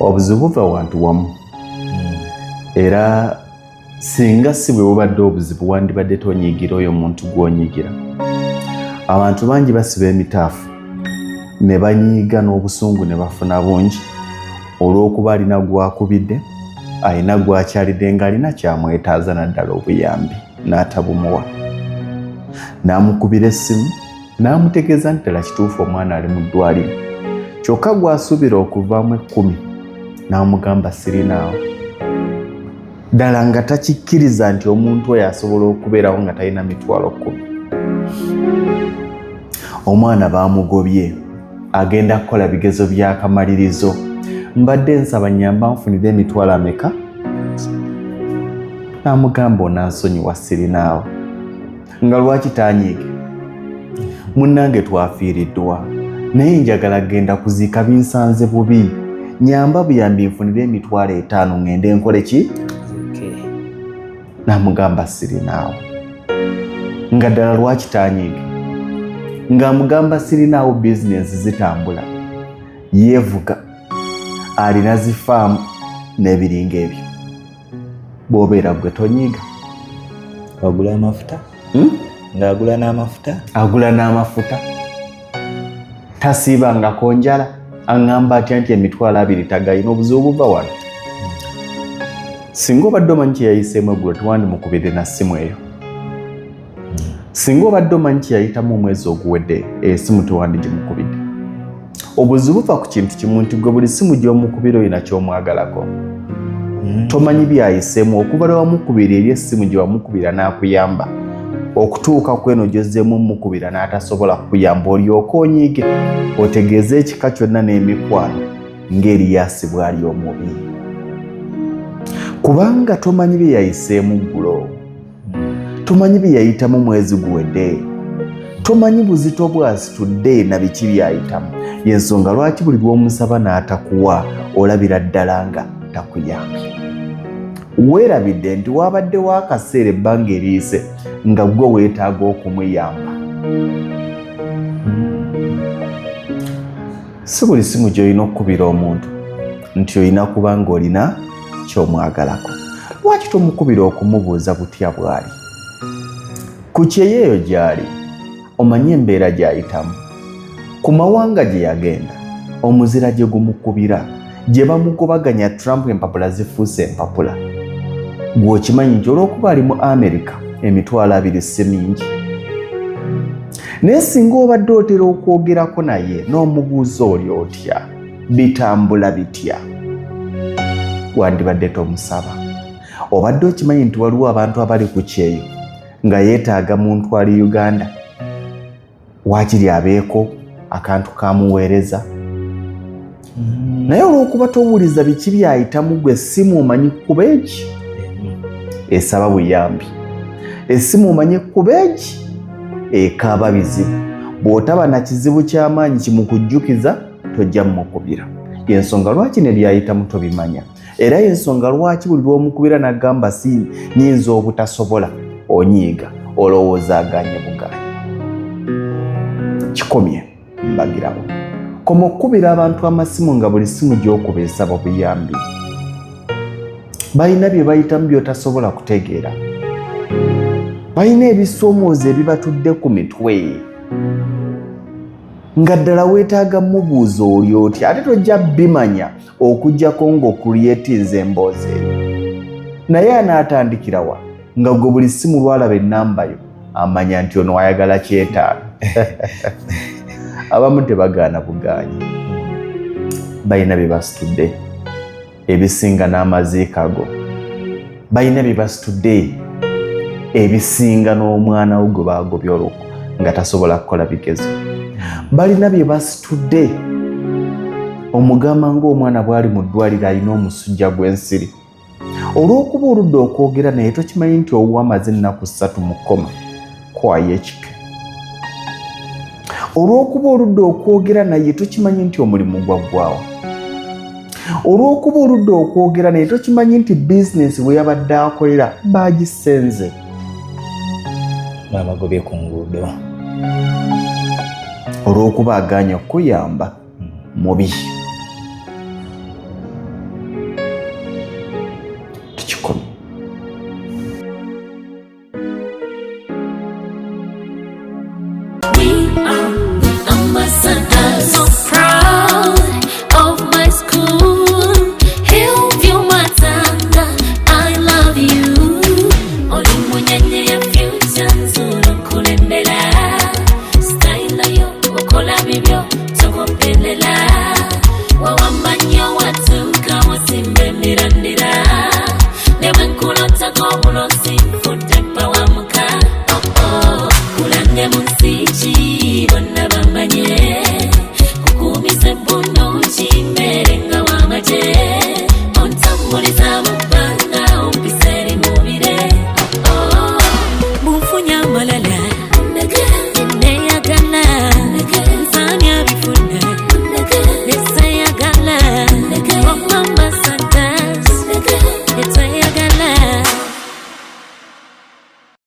Obuzibu buva wantu wamu. Era singa si bwe bubadde obuzibu wandibadde tonyigira oyo omuntu gw'onyigira. Abantu bangi basiba emitaafu ne banyiiga n'obusungu ne bafuna bungi olw'okuba alina gwakubidde, alina gwakyalidde ng'alina kyamwetaaza naddala obuyambi n'atabumuwa. N'amukubira essimu n'amutegeeza nti ddala kituufu omwana ali mu ddwaliro. Kyokka gw'asuubira okuvaamu 10 n'amugamba sirinaawo. Ddala nga takikkiriza nti omuntu oyo asobola okubeerawo nga talina mitwalo 10. Omwana baamugobye agenda kukola bigezo by'akamalirizo. Mbadde nsaba nnyamba nfunire emitwalo ameka? N'amugamba onansonyiwa sirinaawo. Nga lwaki taanyiige? Munnange twafiiriddwa naye njagala genda kuziika binsanze bubi. Nyamba buyambi nfunire emitwalo 5 ngende nkole ki? N'amugamba sirinaawo. Nga ddala lwaki taanyiige? Ng'amugamba sirinaawo bizinensi zitambula. Yeevuga. Alina zifaamu n'ebiringa ebyo. Bw'obeera gwe tonyiiga. Agula amafuta? Ng'agula n'amafuta? Agula n'amafuta. Tasiibangako njala. Aŋŋamba atya nti emitwalo 2 tagayina obuzibu buva wano. Singa obadde omanyi kye yayiseemu eggulo tewandimukubidde na ssimu eyo. Singa obadde omanyi kye yayitamu omwezi oguwedde essimu tewandigimukubidde. Obuzibu buva ku kintu kimu nti gwe buli ssimu gy'omukubira olina ky'omwagalako. Tomanyi byayiseemu okuva lwe wamukubira eri essimu gye wamukubira n'akuyamba okutuuka ku eno gy'ozzeemu omukubira n'atasobola kukuyamba olyoke onyiige otegeeze ekika kyonna n'emikwano ng'Eriyaasi bw'ali omubi. Kubanga tomanyi bye yayiseemu ggulo, tomanyi bye yayitamu mwezi guwedde, tomanyi buzito bw'asitudde na biki byayitamu. Y'ensonga lwaki buli lw'omusaba n'atakuwa olabira ddala nga takuyambye. Weerabidde nti waabaddewo akaseera ebbanga eriyise nga gwe weetaaga okumuyamba. Si buli simu gy'olina okukubira omuntu nti olina kuba ng'olina ky'omwagalako. Lwaki tomukubira okumubuuza butya bw'ali? Ku kyeyeeyo gy'ali omanye embeera gy'ayitamu. Ku mawanga gye yagenda omuzira gye gumukubira, gye bamugobaganya Trump empapula zifuuse empapula. Gw'okimanyi nti olw'okuba ali mu Amerika emitwalo 2 si mingi. Naye singa obadde otera okwogerako naye n'omubuuza oli otya, bitambula bitya, wandibadde tomusaba. Obadde okimanyi nti waliwo abantu abali ku kyeyo nga yeetaaga muntu ali Uganda, waakiri abeeko akantu kamuweereza. Naye olw'okuba towuliza biki byayitamu gwe essimu omanyi kuba eki esaba buyambi. Essimu omanyi kuba eki ekaaba bizibu. Bw'otaba na kizibu ky'amaanyi kimukujjukiza tojja mukubira. Y'ensonga lwaki ne byayitamu tobimanya. Era y'ensonga lwaki buli lw'omukubira n'agamba si nyinza obutasobola onyiiga olowooza aganye buganye. Kikomye mbagirawo. Koma okkubira abantu amasimu nga buli simu gy'okuba esaba buyambi. Balina bye bayitamu by'otasobola kutegeera. Balina ebisoomoozo ebibatudde ku mitwe. Nga ddala weetaaga mubuuza oli otya ate tojja bimanya okuggyako ng'okulyetinza emboozi eyo. Naye anaatandikira wa nga gwe buli simu lwalaba ennamba yo amanya nti ono ayagala kyetaano. Abamu tebagaana bugaanyi. Balina bye basitudde ebisinga n'amaziika go. Balina bye basitudde ebisinga n'omwana wo gwe baagobye olwo nga tasobola kukola bigezo. Balina bye basitudde omugamba ng'omwana bw'ali mu ddwaliro alina omusujja gw'ensiri. Olw'okuba oludde okwogera naye tokimanyi nti owuwa amaze ennaku 3 mu kkoma kwayo ekike. Olw'okuba oludde okwogera naye tokimanyi nti omulimu gwaggwawo. Olw'okuba oludde okwogera naye tokimanyi nti bizinensi bwe yabadde akolera baagisenze. Babagobye ku nguudo. Olw'okuba aganye okuyamba mubi.